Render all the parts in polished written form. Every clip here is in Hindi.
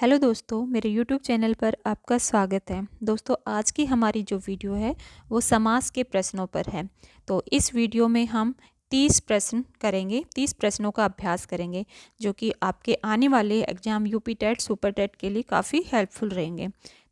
हेलो दोस्तों, मेरे यूट्यूब चैनल पर आपका स्वागत है। दोस्तों, आज की हमारी जो वीडियो है वो समास के प्रश्नों पर है। तो इस वीडियो में हम 30 प्रश्न करेंगे, 30 प्रश्नों का अभ्यास करेंगे जो कि आपके आने वाले exam UP TET super TET के लिए काफ़ी हेल्पफुल रहेंगे।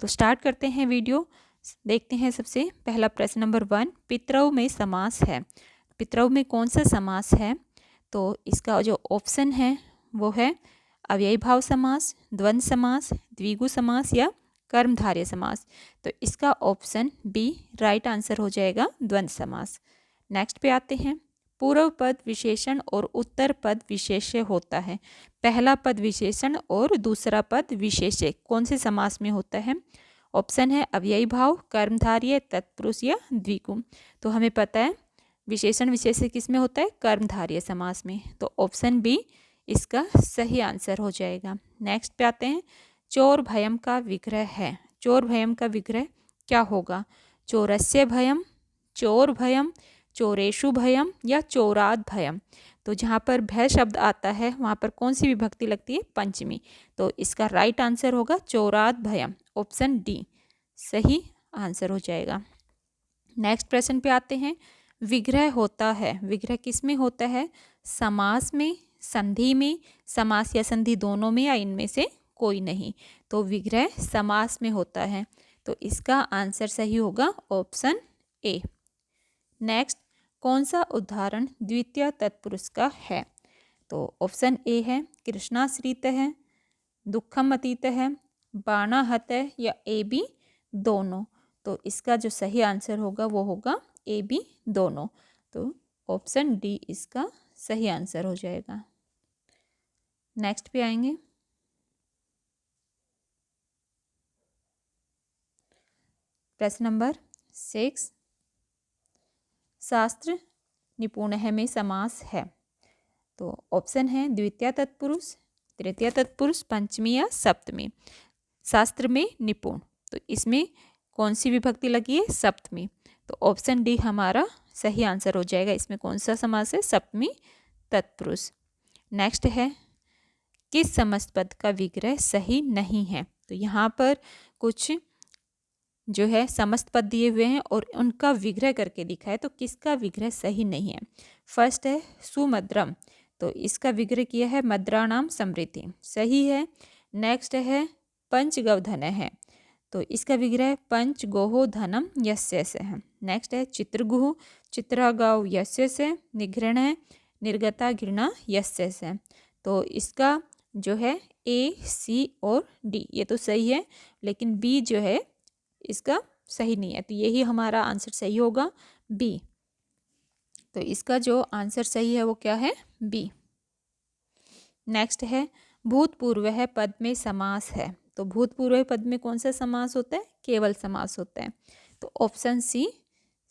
तो स्टार्ट करते हैं वीडियो। देखते हैं सबसे पहला प्रश्न नंबर 1, पितरौ में समास है। पितरौ में कौन सा समास है? तो इसका जो ऑप्शन है वो है अव्ययी भाव समास, द्वंद्व समास, द्विगु समास या कर्मधारय समास। तो इसका ऑप्शन बी राइट आंसर हो जाएगा, द्वंद्व समास। नेक्स्ट पे आते हैं। पूर्व पद विशेषण और उत्तर पद विशेष्य होता है। पहला पद विशेषण और दूसरा पद विशेष्य कौन से समास में होता है? ऑप्शन है अव्ययी भाव, कर्मधारय, तत्पुरुष या द्विगु। तो हमें पता है विशेषण विशेष्य किस में होता है? कर्मधारय समास में। तो ऑप्शन बी इसका सही आंसर हो जाएगा। नेक्स्ट पे आते हैं। चोर भयम का विग्रह है। चोर भयम का विग्रह क्या होगा? चोरस्य भयम, चोर भयम, चोरेशु भयम या चोराद भयम। तो जहाँ पर भय शब्द आता है वहाँ पर कौन सी विभक्ति लगती है? पंचमी। तो इसका राइट आंसर होगा चोराद भयम, ऑप्शन डी सही आंसर हो जाएगा। नेक्स्ट प्रश्न पे आते हैं। विग्रह होता है, विग्रह किस में होता है? समास में, संधि में, समास या संधि दोनों में या इनमें से कोई नहीं। तो विग्रह समास में होता है। तो इसका आंसर सही होगा ऑप्शन ए। नेक्स्ट, कौन सा उदाहरण द्वितीय तत्पुरुष का है? तो ऑप्शन ए है कृष्णाश्रित है, दुखम अतीत है, बाणाहत है या ए बी दोनों। तो इसका जो सही आंसर होगा वो होगा ए बी दोनों। तो ऑप्शन डी इसका सही आंसर हो जाएगा। नेक्स्ट पे आएंगे। प्रश्न नंबर 6, शास्त्र निपुण है में समास है। तो ऑप्शन है द्वितीय तत्पुरुष, तृतीय तत्पुरुष, पंचमी या सप्तमी। शास्त्र में निपुण, तो इसमें कौन सी विभक्ति लगी है? सप्तमी। तो ऑप्शन डी हमारा सही आंसर हो जाएगा। इसमें कौन सा समास है? सप्तमी तत्पुरुष। नेक्स्ट है किस समस्त पद का विग्रह सही नहीं है? तो यहाँ पर कुछ जो है समस्त पद दिए हुए हैं और उनका विग्रह करके दिखा है। तो किसका विग्रह सही नहीं है? फर्स्ट है सुमद्रम, तो इसका विग्रह किया है मद्राणाम समृद्धि, सही है। नेक्स्ट है पंचगवधन है, तो इसका विग्रह पंच गोहो धनम यस्य से है। नेक्स्ट है चित्रगुह, चित्रागाव यस्य से, निघृण है निर्गता घृणा यस्य से। तो इसका जो है ए, सी और डी ये तो सही है, लेकिन बी जो है इसका सही नहीं है। तो यही हमारा आंसर सही होगा, बी। तो इसका जो आंसर सही है वो क्या है? बी। नेक्स्ट है भूतपूर्व है पद में समास है। तो भूतपूर्व पद में कौन सा समास होता है? केवल समास होता है। तो ऑप्शन सी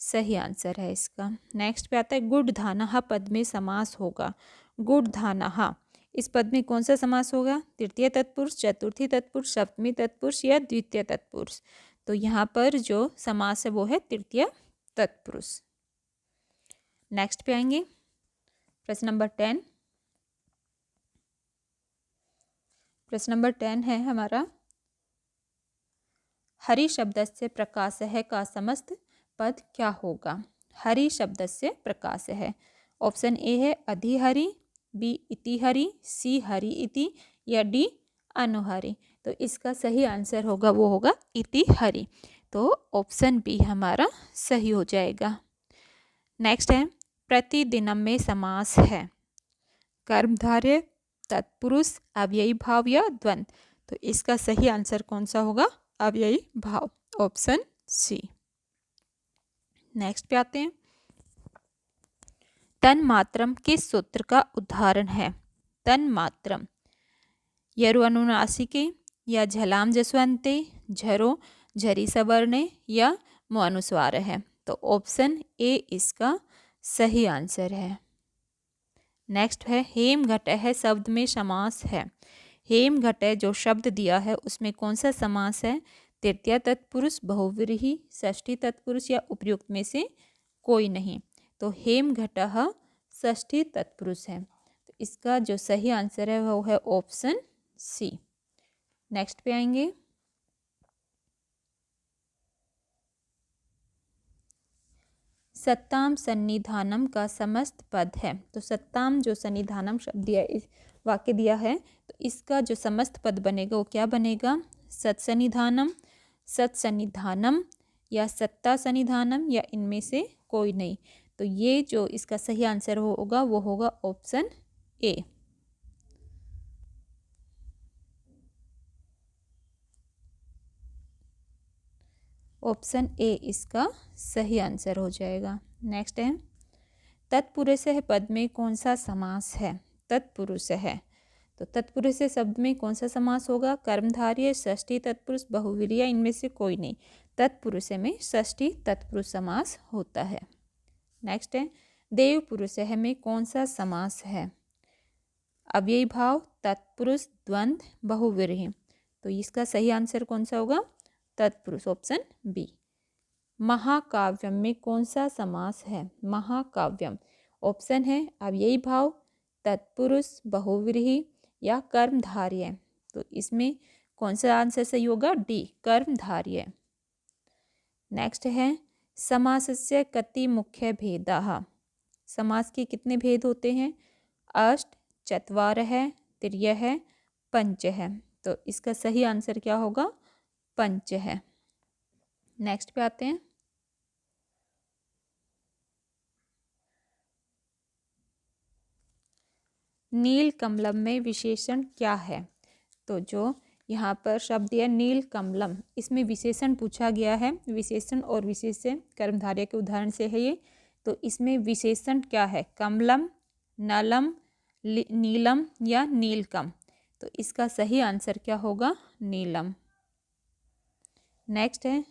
सही आंसर है इसका। नेक्स्ट पे आता है गुड धानहा पद में समास होगा। गुड धानहा इस पद में कौन सा समास होगा? तृतीय तत्पुरुष, चतुर्थी तत्पुरुष, सप्तमी तत्पुरुष या द्वितीय तत्पुरुष। तो यहाँ पर जो समास है वो है तृतीय तत्पुरुष। नेक्स्ट पे आएंगे। प्रश्न नंबर 10। प्रश्न नंबर 10 है हमारा हरि शब्द से प्रकाश है का समस्त पद क्या होगा? हरि शब्द से प्रकाश है। ऑप्शन ए है अधिहरि, बी इति हरि, सी हरि इति या डी अनुहरि। तो इसका सही आंसर होगा वो होगा इति हरि। तो ऑप्शन बी हमारा सही हो जाएगा। नेक्स्ट है प्रतिदिनम में समास है। कर्मधारय, तत्पुरुष, अव्ययी भाव या द्वंद्व। तो इसका सही आंसर कौन सा होगा? अव्ययी भाव, ऑप्शन सी। नेक्स्ट पे आते हैं। तन्मात्रम किस सूत्र का उदाहरण है? तन्मात्रम यरु अनुनासिके या झलाम जसवंते, झरो झरी सवर्णे या मु अनुस्वार है। तो ऑप्शन ए इसका सही आंसर है। नेक्स्ट है हेम घट है शब्द में समास है। हेम घट जो शब्द दिया है उसमें कौन सा समास है? तृतीय तत्पुरुष, बहुव्रीहि, षष्ठी तत्पुरुष या उपयुक्त में से कोई नहीं। तो हेम घटः षष्ठी तत्पुरुष है। तो इसका जो सही आंसर है वो है ऑप्शन सी। नेक्स्ट पे आएंगे। सत्ताम सन्निधानम का समस्त पद है। तो सत्ताम जो सन्निधानम शब्द दिया, इस वाक्य दिया है, तो इसका जो समस्त पद बनेगा वो क्या बनेगा? सत्सन्निधानम, सत्सन्निधानम या सत्ता सन्निधानम या इनमें से कोई नहीं। तो ये जो इसका सही आंसर होगा वो होगा ऑप्शन ए। ऑप्शन ए इसका सही आंसर हो जाएगा। नेक्स्ट है, तत्पुरुष पद में कौन सा समास है? तत्पुरुष है, तो तत्पुरुष शब्द में कौन सा समास होगा? कर्मधारय, षष्ठी तत्पुरुष, बहुव्रीहि या इनमें से कोई नहीं। तत्पुरुष में षष्ठी तत्पुरुष समास होता है। नेक्स्ट है, देव पुरुष में कौन सा समास है? अव्ययी भाव, तत्पुरुष, द्वंद्व, बहुव्रीहि। तो इसका सही आंसर कौन सा होगा? तत्पुरुष, ऑप्शन बी। महाकाव्यम में कौन सा समास है? महाकाव्यम, ऑप्शन है अव्ययी भाव, तत्पुरुष, बहुव्रीहि या कर्मधारय। तो इसमें कौन सा आंसर सही होगा? डी, कर्मधारय। नेक्स्ट है, समासस्य कति मुख्य भेदाः। समास के कितने भेद होते हैं? अष्ट, चत्वारः, त्रियः, पंच है। तो इसका सही आंसर क्या होगा? पंच है। नेक्स्ट पे आते हैं, नील कमलम में विशेषण क्या है? तो जो यहाँ पर शब्द है नील कमलम, इसमें विशेषण पूछा गया है। विशेषण और विशेष्य कर्मधारय के उदाहरण से है ये। तो इसमें विशेषण क्या है? कमलम, नलम, नीलम या नीलकम। तो इसका सही आंसर क्या होगा? नीलम। नेक्स्ट है,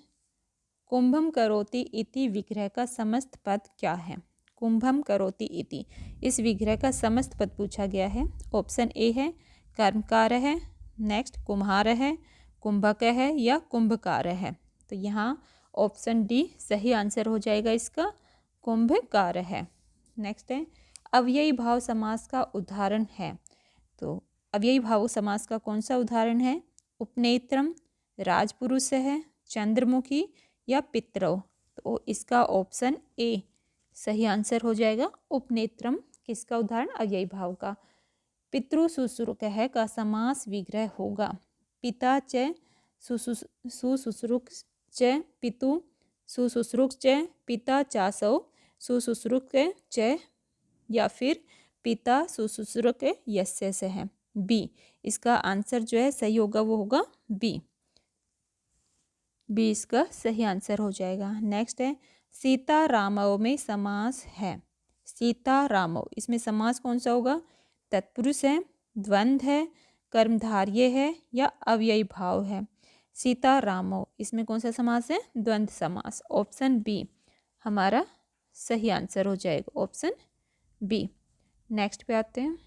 कुंभम करोति इति विग्रह का समस्त पद क्या है? कुंभम करोति इति, इस विग्रह का समस्त पद पूछा गया है। ऑप्शन ए है कर्मकार है, नेक्स्ट कुम्हार है, कुंभक है या कुंभकार है। तो यहाँ ऑप्शन डी सही आंसर हो जाएगा इसका, कुंभकार है। नेक्स्ट है, अव्ययी भाव समास का उदाहरण है। तो अव्ययी भाव समास का कौन सा उदाहरण है? उपनेत्रम, राजपुरुष है, चंद्रमुखी या पितरौ। तो इसका ऑप्शन ए सही आंसर हो जाएगा। उपनेत्रम किसका उदाहरण? अव्ययी भाव का। पितृ शुश्रूषक है का समास विग्रह होगा पिता च शुश्रूषक च पितु शुश्रूषक च पिता चासौ शुश्रूषक च या फिर पिता शुश्रूषक यस्य से है। बी इसका आंसर जो है सही होगा वो होगा बी। बी इसका सही आंसर हो जाएगा। नेक्स्ट है, सीता रामव में समास है। सीता रामव, इसमें समास कौन सा होगा? तत्पुरुष है, द्वंद्व है, कर्मधारय है या अव्ययी भाव है। सीता रामव, इसमें कौन सा समास है? द्वंद्व समास। ऑप्शन बी हमारा सही आंसर हो जाएगा, ऑप्शन बी। नेक्स्ट पे आते हैं,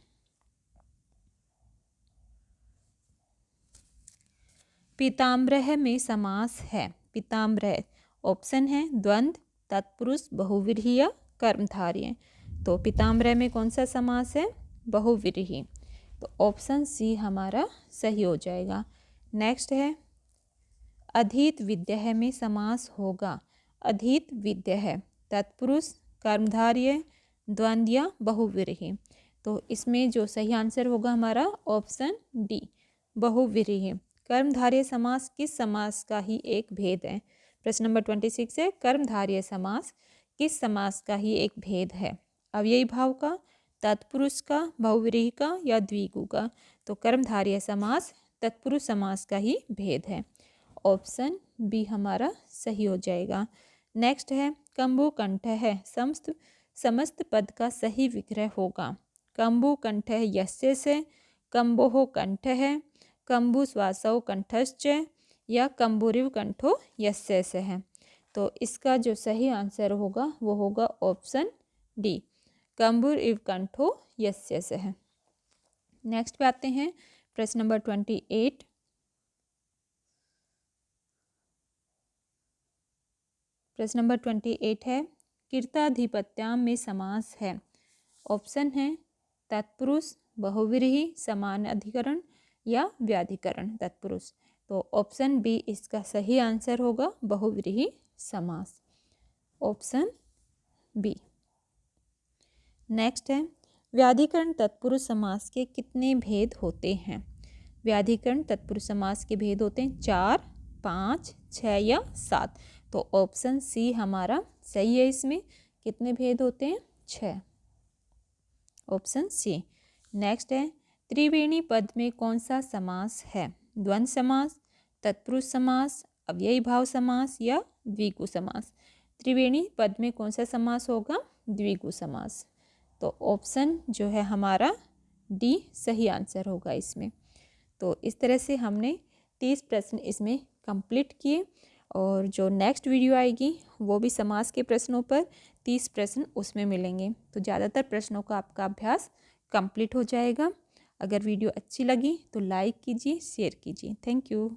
पीताम्बरः में समास है। पीताम्बरः ऑप्शन है द्वंद्व, तत्पुरुष, बहुव्रीहि या कर्मधारय। तो पीताम्बरः में कौन सा समास है? बहुव्रीहि। तो ऑप्शन सी हमारा सही हो जाएगा। नेक्स्ट है, अधीत विद्यः में समास होगा। अधीत विद्यः तत्पुरुष, कर्मधारय, द्वंद्व या बहुव्रीहि। तो इसमें जो सही आंसर होगा हमारा ऑप्शन डी, बहुव्रीहि। कर्मधारय समास किस समास का ही एक भेद है? प्रश्न नंबर 26 है, कर्मधारय समास किस समास का ही एक भेद है? अव्ययी भाव का, तत्पुरुष का, बहुव्रीहि का या द्विगु का। तो कर्मधारय समास तत्पुरुष समास का ही भेद है। ऑप्शन बी हमारा सही हो जाएगा। नेक्स्ट है, कंबु कंठ है समस्त पद का सही विग्रह होगा। कंबु कंठ यस्य से, कंबोह कंठ है, कंबु श्वासौ कंठश्च या कंबुरिव कंठो यस्य से है। तो इसका जो सही आंसर होगा वो होगा ऑप्शन डी, कंबुरिव कंठो यस्य से है। नेक्स्ट पे आते हैं, प्रश्न नंबर 28। प्रश्न नंबर 28 है, कृताधिपत्याम में समास है। ऑप्शन है तत्पुरुष, बहुव्रीहि, समान अधिकरण या व्याधिकरण तत्पुरुष। तो ऑप्शन बी इसका सही आंसर होगा, बहुव्रीहि समास, ऑप्शन बी। नेक्स्ट है, व्याधिकरण तत्पुरुष समास के कितने भेद होते हैं? व्याधिकरण तत्पुरुष समास के भेद होते हैं 4, 5, 6 या 7। तो ऑप्शन सी हमारा सही है। इसमें कितने भेद होते हैं? 6, ऑप्शन सी। नेक्स्ट है, त्रिवेणी पद में कौन सा समास है? द्वंद्व समास, तत्पुरुष समास, अव्ययी भाव समास या द्विगु समास। त्रिवेणी पद में कौन सा समास होगा? द्विगु समास। तो ऑप्शन जो है हमारा डी सही आंसर होगा इसमें। तो इस तरह से हमने 30 प्रश्न इसमें कंप्लीट किए, और जो नेक्स्ट वीडियो आएगी वो भी समास के प्रश्नों पर 30 प्रश्न उसमें मिलेंगे। तो ज़्यादातर प्रश्नों का आपका अभ्यास कंप्लीट हो जाएगा। अगर वीडियो अच्छी लगी तो लाइक कीजिए, शेयर कीजिए। Thank you.